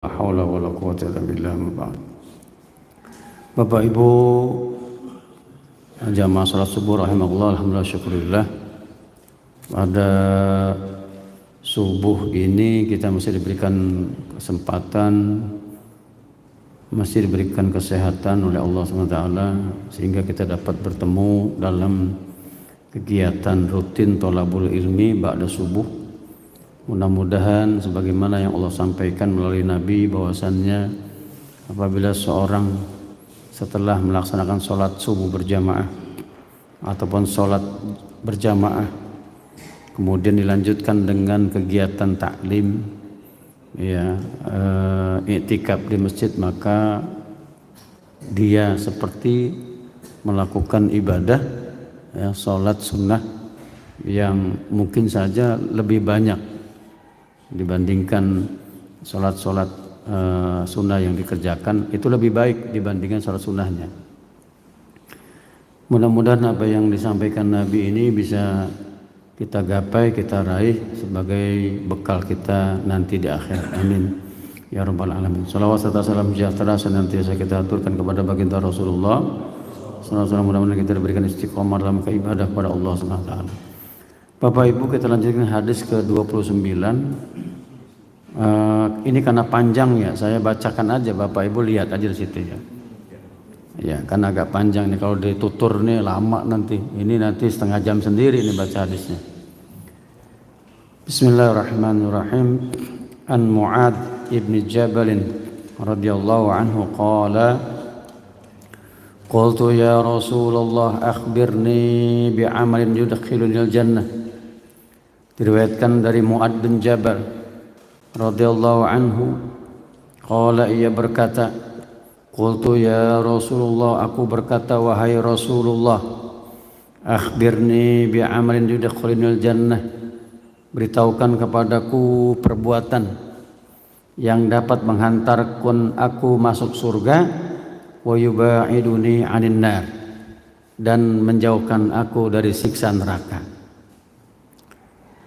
La haula wala quwwata illa billah. Bapak Ibu jamaah salat subuh rahimakumullah, alhamdulillah syukurillah. Pada subuh ini kita masih diberikan kesempatan, masih diberikan kesehatan oleh Allah SWT, sehingga kita dapat bertemu dalam kegiatan rutin thalabul ilmi ba'da subuh. Mudah-mudahan sebagaimana yang Allah sampaikan melalui Nabi, bahwasannya apabila seorang setelah melaksanakan sholat subuh berjamaah ataupun sholat berjamaah kemudian dilanjutkan dengan kegiatan taklim, i'tikaf di masjid, maka dia seperti melakukan ibadah sholat sunnah yang mungkin saja lebih banyak dibandingkan sholat-sholat sunnah yang dikerjakan. Itu lebih baik dibandingkan sholat sunnahnya. Mudah-mudahan apa yang disampaikan Nabi ini bisa kita gapai, kita raih sebagai bekal kita nanti di akhir. Amin ya rabbal alamin. Salawat serta salam sejahtera senantiasa kita aturkan kepada baginda Rasulullah sallallahu. Mudah-mudahan kita diberikan istiqomah dalam keibadah kepada Allah Subhanahu wa taala. Bapak Ibu, kita lanjutkan hadis ke-29. Ini karena panjang ya, saya bacakan aja, Bapak Ibu lihat aja di situ ya. Ya, karena agak panjang nih, kalau ditutur nih lama nanti. Ini nanti setengah jam sendiri nih baca hadisnya. Bismillahirrahmanirrahim. An Mu'adz ibn Jabal radhiyallahu anhu qala qultu ya Rasulullah akhbirni bi'amalin yudkhiluni al-jannah. Diriwayatkan dari Mu'adz bin Jabal radhiyallahu anhu, qala, ia berkata, qultu ya Rasulullah, aku berkata wahai Rasulullah, akhbirni bi'amalin yudkhiluni al-jannah, beritahukan kepadaku perbuatan yang dapat menghantarkan aku masuk surga, wa yubaiduni 'anil nar, dan menjauhkan aku dari siksa neraka.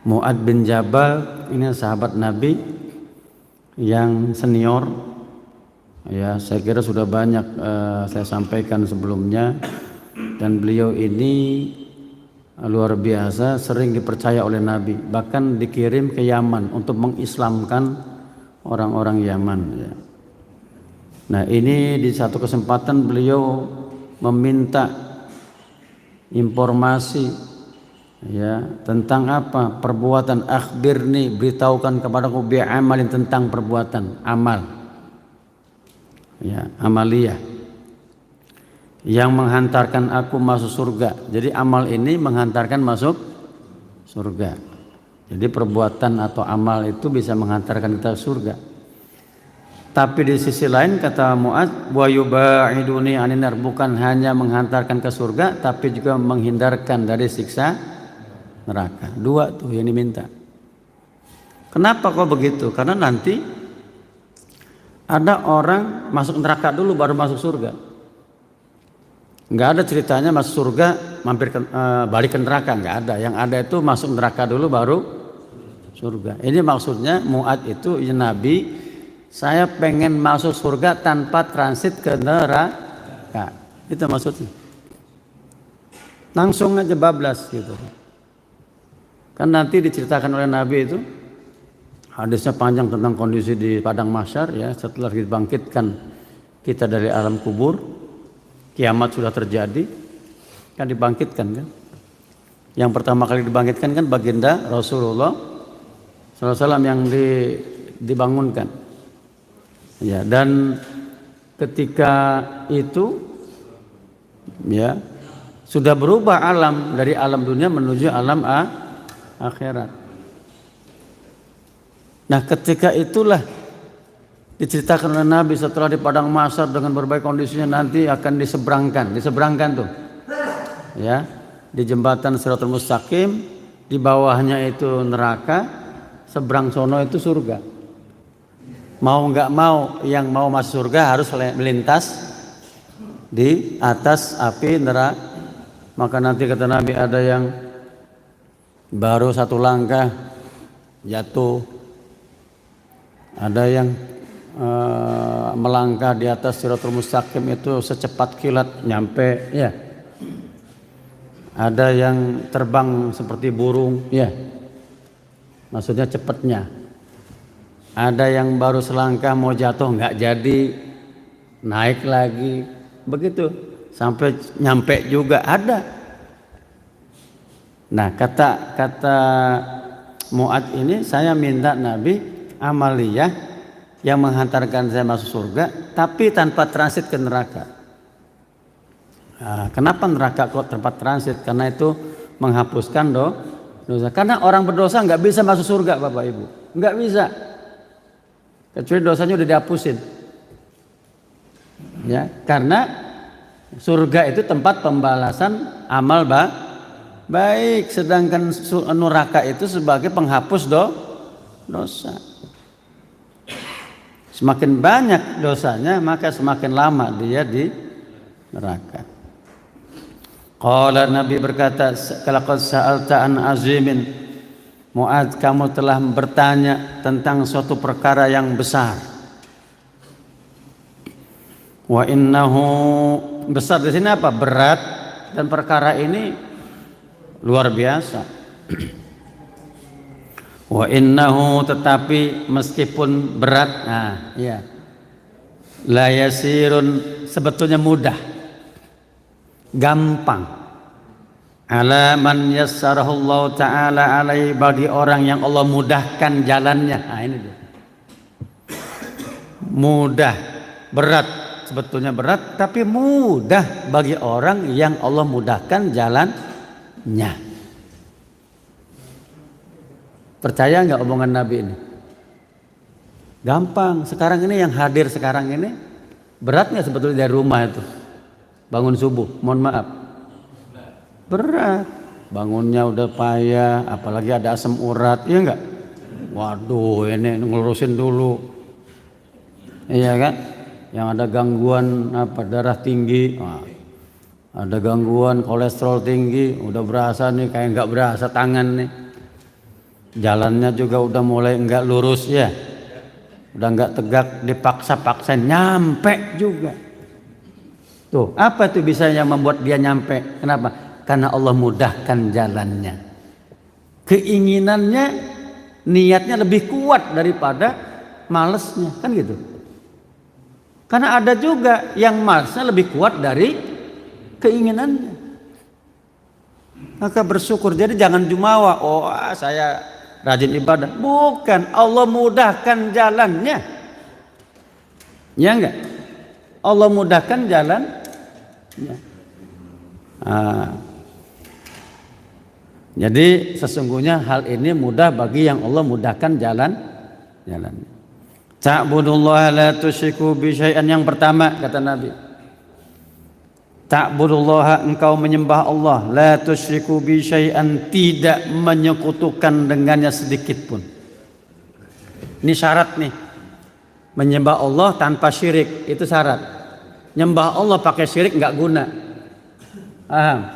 Mu'adz bin Jabal ini sahabat Nabi yang senior ya, saya kira sudah banyak saya sampaikan sebelumnya, dan beliau ini luar biasa sering dipercaya oleh Nabi, bahkan dikirim ke Yaman untuk mengislamkan orang-orang Yaman ya. Nah, ini di satu kesempatan beliau meminta informasi ya tentang apa? Perbuatan. Akhbirni, beritahukan kepadaku, bi'amalin, tentang perbuatan amal ya, amaliyah yang menghantarkan aku masuk surga. Jadi amal ini menghantarkan masuk surga. Jadi perbuatan atau amal itu bisa menghantarkan kita ke surga. Tapi di sisi lain kata Mu'adz, wa yubaiduni 'anil nar, bukan hanya menghantarkan ke surga tapi juga menghindarkan dari siksa neraka. Dua tuh yang diminta. Kenapa kok begitu? Karena nanti ada orang masuk neraka dulu baru masuk surga. Nggak ada ceritanya masuk surga mampir ke, balik ke neraka, nggak ada. Yang ada itu masuk neraka dulu baru surga. Ini maksudnya Mu'adz itu ya Nabi, saya pengen masuk surga tanpa transit ke neraka. Itu maksudnya. Langsung aja bablas gitu. Kan nanti diceritakan oleh Nabi itu, hadisnya panjang tentang kondisi di padang mahsyar ya, setelah dibangkitkan kita dari alam kubur, kiamat sudah terjadi, kan dibangkitkan kan. Yang pertama kali dibangkitkan kan baginda Rasulullah SAW yang dibangunkan. Ya, dan ketika itu ya sudah berubah alam dari alam dunia menuju alam akhirat. Nah, ketika itulah diceritakan oleh Nabi setelah di padang mahsyar dengan berbagai kondisinya nanti akan diseberangkan tuh. Ya, di jembatan Shiratal Mustaqim, di bawahnya itu neraka, seberang sono itu surga. Mau nggak mau, yang mau masuk surga harus melintas di atas api neraka. Maka nanti kata Nabi ada yang baru satu langkah jatuh, ada yang melangkah di atas Shirathul Mustaqim itu secepat kilat nyampe, ya. Ada yang terbang seperti burung, ya. Maksudnya cepatnya. Ada yang baru selangkah mau jatuh nggak jadi, naik lagi, begitu sampai nyampe juga ada. Nah, kata Mu'adz ini, saya minta Nabi amaliyah yang menghantarkan saya masuk surga, tapi tanpa transit ke neraka. Nah, kenapa neraka kok tempat transit? Karena itu menghapuskan dosa. Karena orang berdosa nggak bisa masuk surga, Bapak Ibu, nggak bisa. Kecuali dosanya udah dihapusin, ya. Karena surga itu tempat pembalasan amal baik, sedangkan neraka itu sebagai penghapus dosa. Semakin banyak dosanya, maka semakin lama dia di neraka. Qala, Nabi berkata, "Laqad sa'alta an azimin." Mu'adz, kamu telah bertanya tentang suatu perkara yang besar. Wa innahu, besar di sini apa? Berat, dan perkara ini luar biasa. Wa innahu, tetapi meskipun berat, nah ya, la yasirun, sebetulnya mudah, gampang. Ala man yassarahullahu ta'ala alaihi, bagi orang yang Allah mudahkan jalannya. Nah ini dia. Mudah, berat, sebetulnya berat, tapi mudah bagi orang yang Allah mudahkan jalannya. Percaya nggak omongan Nabi ini? Gampang. Sekarang ini yang hadir sekarang ini, berat nggak sebetulnya dari rumah itu? Bangun subuh, mohon maaf, berat. Bangunnya udah payah, apalagi ada asam urat, iya enggak? Waduh, ini ngelurusin dulu, iya kan? Yang ada gangguan darah tinggi, ada gangguan kolesterol tinggi, udah berasa nih kayak nggak berasa tangan nih. Jalannya juga udah mulai nggak lurus, ya, udah nggak tegak, dipaksa-paksa nyampe juga. Tuh, apa tuh bisa yang membuat dia nyampe? Kenapa? Karena Allah mudahkan jalannya. Keinginannya, niatnya lebih kuat daripada malesnya, kan gitu. Karena ada juga yang malesnya lebih kuat dari keinginannya. Maka bersyukur. Jadi jangan jumawa, oh saya rajin ibadah. Bukan, Allah mudahkan jalannya. Ya enggak? Allah mudahkan jalan. Ya. Jadi sesungguhnya hal ini mudah bagi yang Allah mudahkan jalan. Ta'budullaha la tusyriku bi syai'an, yang pertama kata Nabi. Ta'budullaha, engkau menyembah Allah, la tusyriku bi syai'an, tidak menyekutukan dengannya sedikit pun. Ini syarat nih. Menyembah Allah tanpa syirik, itu syarat. Nyembah Allah pakai syirik nggak guna.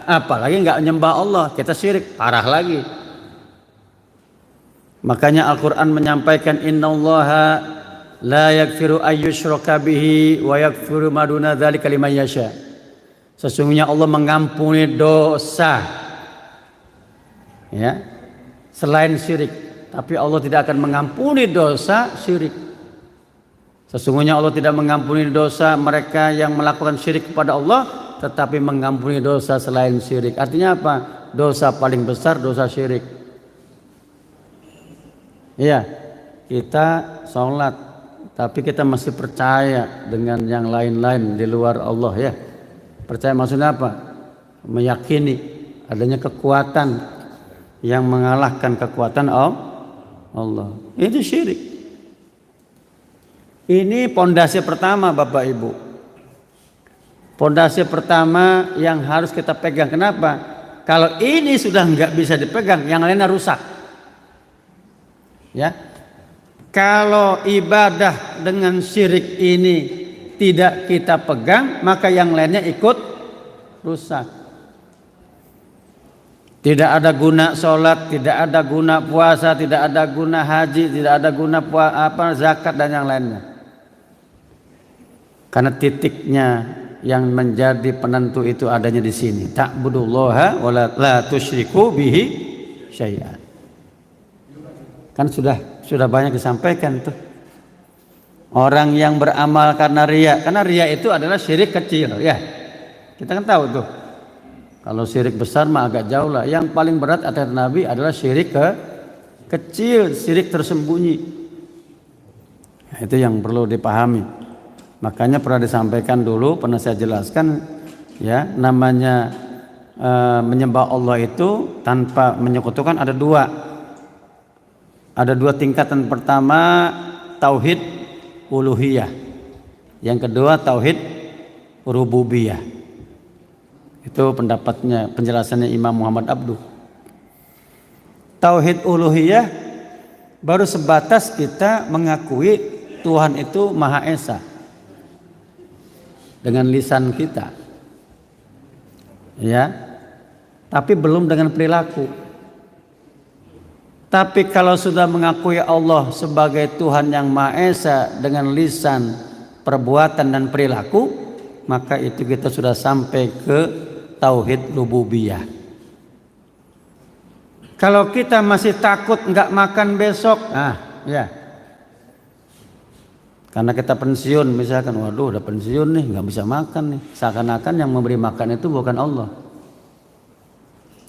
Apalagi nggak nyembah Allah, kita syirik, parah lagi. Makanya Al-Quran menyampaikan, innallaha la yaghfiru ayyushraka bihi wa yaghfiru ma duna dzalika liman yasha. Sesungguhnya Allah mengampuni dosa, ya, selain syirik, tapi Allah tidak akan mengampuni dosa syirik. Sesungguhnya Allah tidak mengampuni dosa mereka yang melakukan syirik kepada Allah, tetapi mengampuni dosa selain syirik. Artinya apa? Dosa paling besar dosa syirik. Iya, kita sholat, tapi kita masih percaya dengan yang lain-lain di luar Allah, ya. Percaya maksudnya apa? Meyakini adanya kekuatan yang mengalahkan kekuatan Allah. Itu syirik. Ini pondasi pertama, Bapak Ibu. Pondasi pertama yang harus kita pegang. Kenapa? Kalau ini sudah nggak bisa dipegang, yang lainnya rusak. Ya, kalau ibadah dengan syirik ini tidak kita pegang, maka yang lainnya ikut rusak. Tidak ada guna sholat, tidak ada guna puasa, tidak ada guna haji, tidak ada guna zakat dan yang lainnya. Karena titiknya yang menjadi penentu itu adanya di sini. Ta'budullaha wa la tusyriku bihi syai'an. Kan sudah banyak disampaikan tuh. Orang yang beramal karena riya itu adalah syirik kecil ya. Kita kan tahu tuh. Kalau syirik besar mah agak jauh lah. Yang paling berat kata Nabi adalah syirik kecil, syirik tersembunyi. Nah, itu yang perlu dipahami. Makanya pernah disampaikan dulu, pernah saya jelaskan ya, namanya menyembah Allah itu tanpa menyekutukan ada dua. Ada dua tingkatan. Pertama tauhid uluhiyah. Yang kedua tauhid rububiyah. Itu pendapatnya, penjelasannya Imam Muhammad Abduh. Tauhid uluhiyah baru sebatas kita mengakui Tuhan itu Maha Esa dengan lisan kita, ya, tapi belum dengan perilaku. Tapi kalau sudah mengakui Allah sebagai Tuhan yang Maha Esa dengan lisan, perbuatan dan perilaku, maka itu kita sudah sampai ke tauhid rububiyah. Kalau kita masih takut nggak makan besok, ya, karena kita pensiun misalkan, waduh udah pensiun nih nggak bisa makan nih, seakan-akan yang memberi makan itu bukan Allah.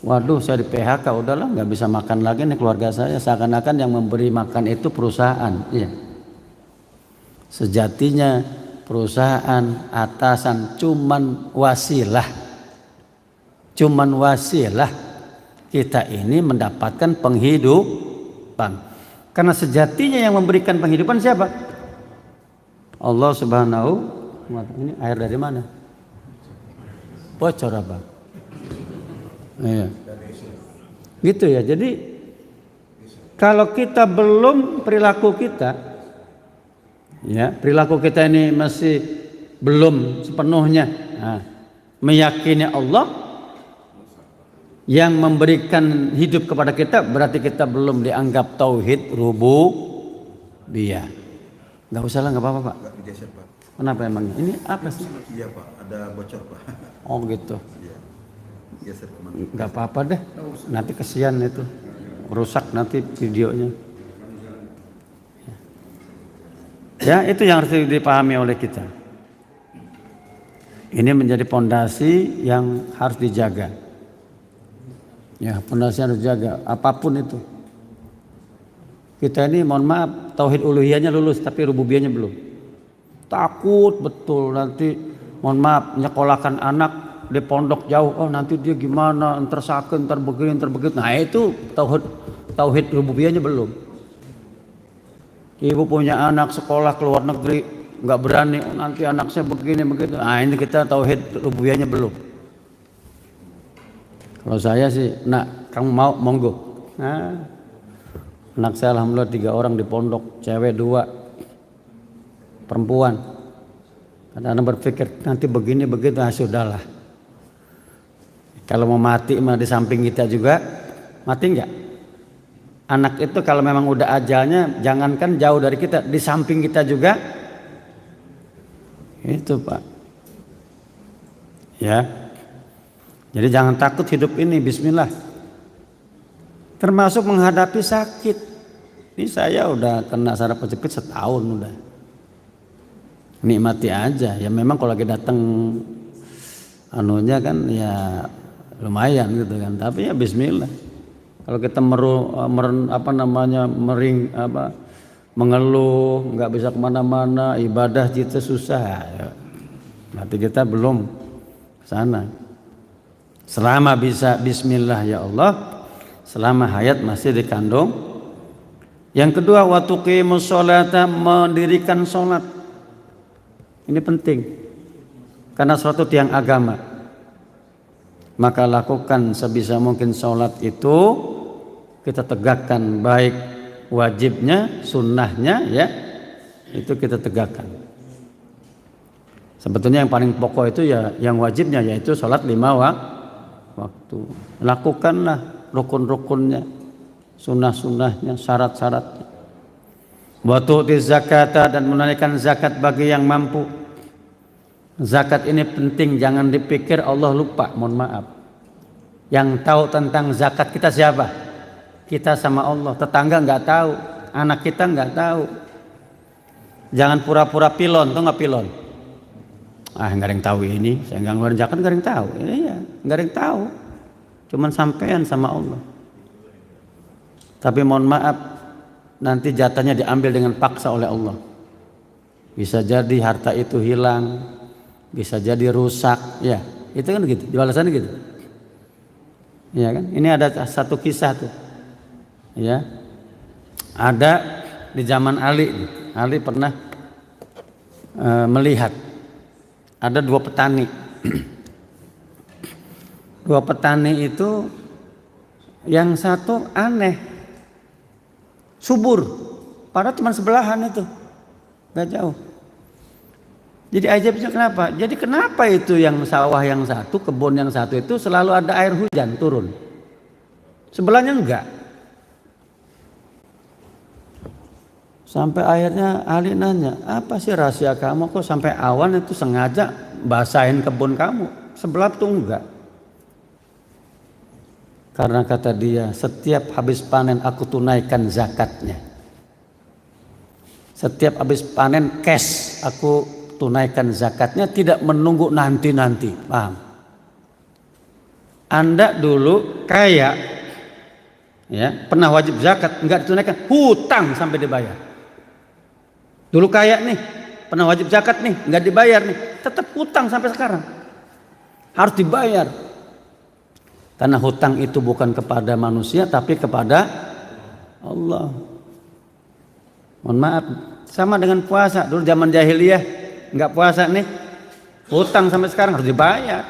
Waduh saya di PHK, udahlah nggak bisa makan lagi nih keluarga saya, seakan-akan yang memberi makan itu perusahaan. Iya. Sejatinya perusahaan, atasan cuman wasilah kita ini mendapatkan penghidupan. Karena sejatinya yang memberikan penghidupan siapa? Allah Subhanahu wa ta'ala. Ini air dari mana? Bocor apa? Iya. Gitu ya. Jadi kalau kita belum perilaku kita, ya, perilaku kita ini masih belum sepenuhnya meyakini Allah yang memberikan hidup kepada kita, berarti kita belum dianggap tauhid rububiyah. Enggak usah lah, enggak apa-apa, Pak. Enggak digeser, Pak. Kenapa emang? Ini apa sih? Iya, Pak. Ada bocor, Pak. Oh, gitu. Iya. Geser kemana? Enggak apa-apa deh. Nanti kesian itu. Rusak nanti videonya. Ya, itu yang harus dipahami oleh kita. Ini menjadi pondasi yang harus dijaga. Ya, pondasi harus dijaga apapun itu. Kita ini mohon maaf, tauhid uluhiyahnya lulus tapi rububiyahnya belum. Takut betul nanti mohon maaf nyekolahkan anak di pondok jauh, oh nanti dia gimana, entar sakit, entar begini, entar begitu. Nah, itu tauhid rububiyahnya belum. Ibu punya anak sekolah ke luar negeri, nggak berani, oh, nanti anak saya begini begitu. Nah, ini kita tauhid rububiyahnya belum. Kalau saya sih, nak kamu mau monggo. Nah, anak saya alhamdulillah 3 orang di pondok, cewek 2, perempuan. Kadang-kadang berpikir nanti begini begitu, nah sudahlah. Kalau mau mati mah di samping kita juga, mati enggak? Anak itu kalau memang udah ajalnya, jangankan jauh dari kita, di samping kita juga. Itu Pak. Ya. Jadi jangan takut hidup ini, bismillah. Termasuk menghadapi sakit. Ini saya udah kena saraf kejepit setahun udah. Nikmati aja. Ya memang kalau lagi datang anunya kan ya lumayan gitu kan. Tapi ya bismillah. Kalau kita mengeluh, nggak bisa kemana-mana, ibadah kita susah. Ya. Berarti kita belum sana. Selama bisa bismillah ya Allah, selama hayat masih dikandung. Yang kedua, wa tuqimus sholata, mendirikan sholat. Ini penting. Karena suatu tiang agama. Maka lakukan sebisa mungkin sholat itu kita tegakkan, baik wajibnya, sunnahnya ya. Itu kita tegakkan. Sebetulnya yang paling pokok itu ya yang wajibnya, yaitu sholat 5 waktu. Lakukanlah rukun-rukunnya, sunnah-sunnahnya, syarat-syaratnya. Wa tu'ti zakata, dan menunaikan zakat bagi yang mampu. Zakat ini penting, jangan dipikir Allah lupa, mohon maaf. Yang tahu tentang zakat kita siapa? Kita sama Allah. Tetangga nggak tahu, anak kita nggak tahu. Jangan pura-pura pilon, tuh nggak pilon? Nggak ada yang tahu ini, saya nggak ngeluarin zakat, nggak ada yang tahu. Iya, nggak ada yang tahu. Cuman sampean sama Allah. Tapi mohon maaf, nanti jatahnya diambil dengan paksa oleh Allah. Bisa jadi harta itu hilang, bisa jadi rusak, ya itu kan gitu, di balasannya gitu, ya kan. Ini ada satu kisah tuh, ya, ada di zaman Ali. Ali pernah melihat ada dua petani. Dua petani itu, yang satu aneh, subur, padahal cuma sebelahan itu, nggak jauh. Jadi ajaibnya kenapa? Jadi kenapa itu yang sawah yang satu, kebun yang satu itu selalu ada air hujan turun, sebelahnya enggak. Sampai akhirnya Ali nanya, apa sih rahasia kamu kok sampai awan itu sengaja basahin kebun kamu, sebelah tuh enggak? Karena kata dia, setiap habis panen aku tunaikan zakatnya. Setiap habis panen cash aku tunaikan zakatnya, tidak menunggu nanti-nanti. Paham? Anda dulu kaya, ya, pernah wajib zakat, enggak ditunaikan, hutang sampai dibayar. Dulu kaya nih, pernah wajib zakat nih, enggak dibayar nih, tetap hutang sampai sekarang. Harus dibayar. Karena hutang itu bukan kepada manusia, tapi kepada Allah. Mohon maaf, sama dengan puasa. Dulu zaman jahiliyah nggak puasa nih, hutang sampai sekarang harus dibayar.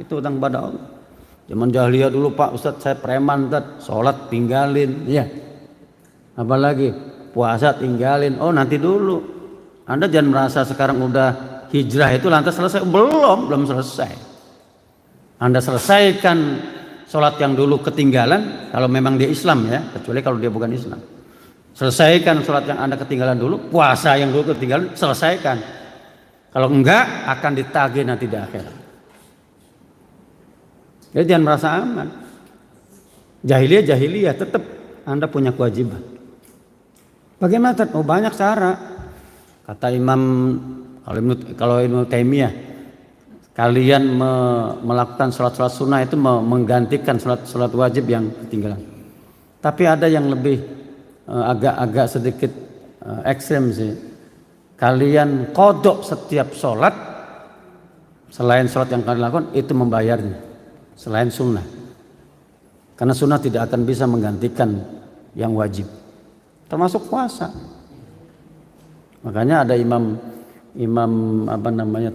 Itu hutang pada Allah. Zaman jahiliyah dulu, Pak Ustadz saya preman, Ustadz, sholat tinggalin, ya. Apalagi puasa tinggalin. Oh nanti dulu. Anda jangan merasa sekarang udah hijrah itu lantas selesai. Belum selesai. Anda selesaikan sholat yang dulu ketinggalan, kalau memang dia Islam ya, kecuali kalau dia bukan Islam. Selesaikan sholat yang Anda ketinggalan dulu, puasa yang dulu ketinggalan, selesaikan. Kalau enggak, akan ditagih nanti di akhirat. Jadi jangan merasa aman. Jahiliyah tetap Anda punya kewajiban. Bagaimana? Oh banyak cara. Kata Imam, kalau Ibnu Taimiyah, kalian melakukan sholat sunnah itu menggantikan sholat wajib yang ketinggalan. Tapi ada yang lebih agak sedikit ekstrem sih. Kalian qodok setiap sholat, selain sholat yang kalian lakukan itu membayarnya, selain sunnah. Karena sunnah tidak akan bisa menggantikan yang wajib, termasuk puasa. Makanya ada Imam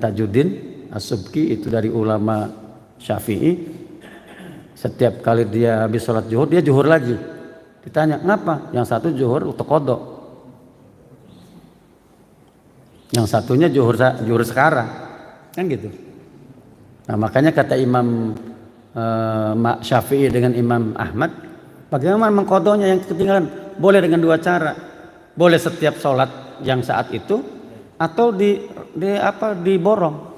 Tajuddin As-Subki, itu dari ulama Syafi'i. Setiap kali dia habis sholat zuhur, dia zuhur lagi. Ditanya, kenapa? Yang satu zuhur untuk qodok, yang satunya zuhur sekarang, kan gitu. Nah makanya kata Imam Syafi'i dengan Imam Ahmad, bagaimana mengqodoknya yang ketinggalan? Boleh dengan dua cara. Boleh setiap sholat yang saat itu, atau diborong.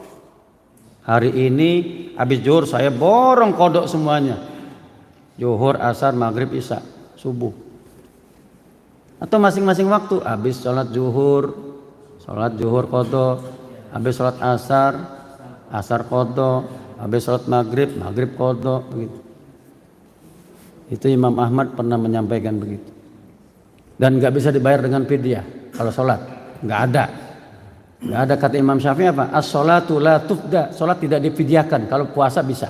Hari ini habis zuhur saya borong qodok semuanya, zuhur, asar, maghrib, isya, subuh. Atau masing-masing waktu, habis sholat zuhur qodok, habis sholat asar qodok, habis sholat maghrib qodok, begitu. Itu Imam Ahmad pernah menyampaikan begitu. Dan nggak bisa dibayar dengan fidyah kalau sholat, nggak ada kata Imam Syafi'i apa? As-sholatu la tufda, sholat tidak difidyahkan. Kalau puasa bisa.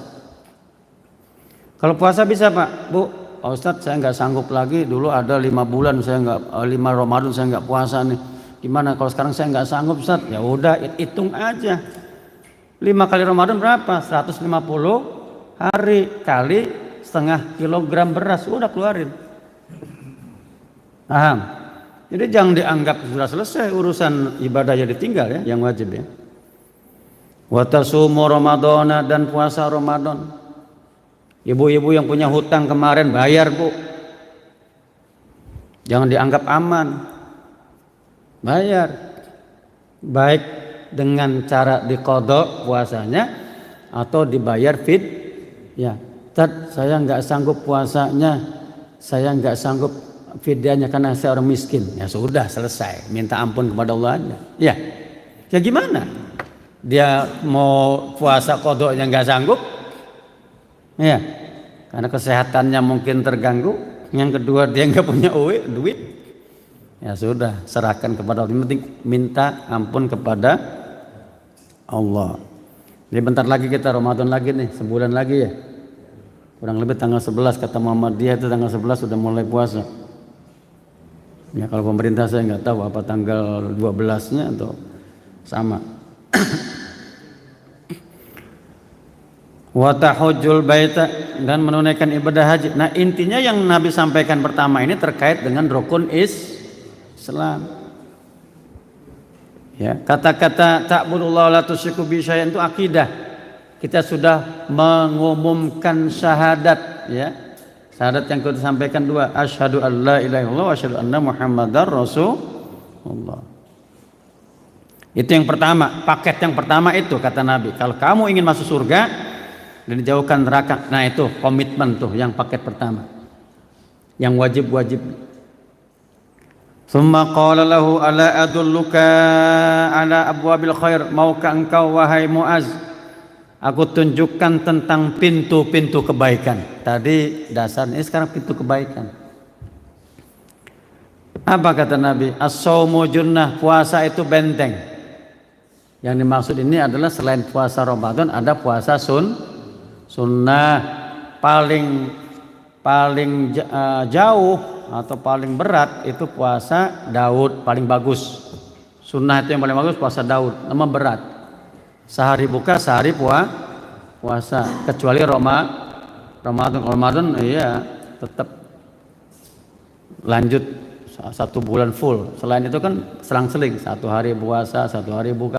Kalau puasa bisa Pak, Bu, Ustadz saya nggak sanggup lagi. Dulu ada 5 bulan saya nggak, 5 Ramadan saya nggak puasa nih. Gimana kalau sekarang saya nggak sanggup Ustadz? Ya udah, hitung aja. 5 kali Ramadan berapa? 150 hari kali setengah kilogram beras, udah keluarin. Paham? Jadi jangan dianggap sudah selesai urusan ibadah yang ditinggal ya, yang wajib ya. Wa tasumu Ramadhana, dan puasa Ramadan. Ibu-ibu yang punya hutang kemarin bayar, Bu. Jangan dianggap aman. Bayar. Baik dengan cara diqadha puasanya atau dibayar ya. Tad, saya nggak sanggup puasanya, saya nggak sanggup fidyahnya karena saya orang miskin. Ya sudah, selesai, minta ampun kepada Allah aja. Ya gimana? Dia mau puasa qadhanya nggak sanggup, ya, karena kesehatannya mungkin terganggu. Yang kedua dia nggak punya duit. Ya sudah, serahkan kepada Allah. Yang penting minta ampun kepada Allah. Jadi bentar lagi kita Ramadan lagi nih, sebulan lagi ya. Kurang lebih tanggal 11 kata Muhammadiyah itu tanggal 11 sudah mulai puasa. Ya kalau pemerintah saya nggak tahu apa tanggal 12-nya atau sama. Wa tahujjul baita, dan menunaikan ibadah haji. Nah, intinya yang Nabi sampaikan pertama ini terkait dengan rukun Islam. Ya, kata-kata ta'budullaha la tusyriku bihi syai'an itu akidah. Kita sudah mengumumkan syahadat, ya. Syahadat yang kita sampaikan dua, asyhadu an la ilaha illallah wa asyhadu anna muhammadar rasulullah. Itu yang pertama, paket yang pertama itu kata Nabi. Kalau kamu ingin masuk surga dan dijauhkan neraka, nah itu komitmen tuh yang paket pertama. Yang wajib-wajib. Summa qala lahu ala adulluka ala abwabil khair, maukah engkau wahai Muaz aku tunjukkan tentang pintu-pintu kebaikan. Tadi dasarnya, sekarang pintu kebaikan. Apa kata Nabi? As-shaumu junnah, puasa itu benteng. Yang dimaksud ini adalah selain puasa Ramadan ada puasa sunnah. Paling jauh atau paling berat itu puasa Daud, paling bagus. Sunnah itu yang paling bagus puasa Daud, nama berat. Sehari buka, sehari puasa. Kecuali Ramadan, iya tetap lanjut 1 bulan full. Selain itu kan selang-seling, 1 hari puasa, 1 hari buka.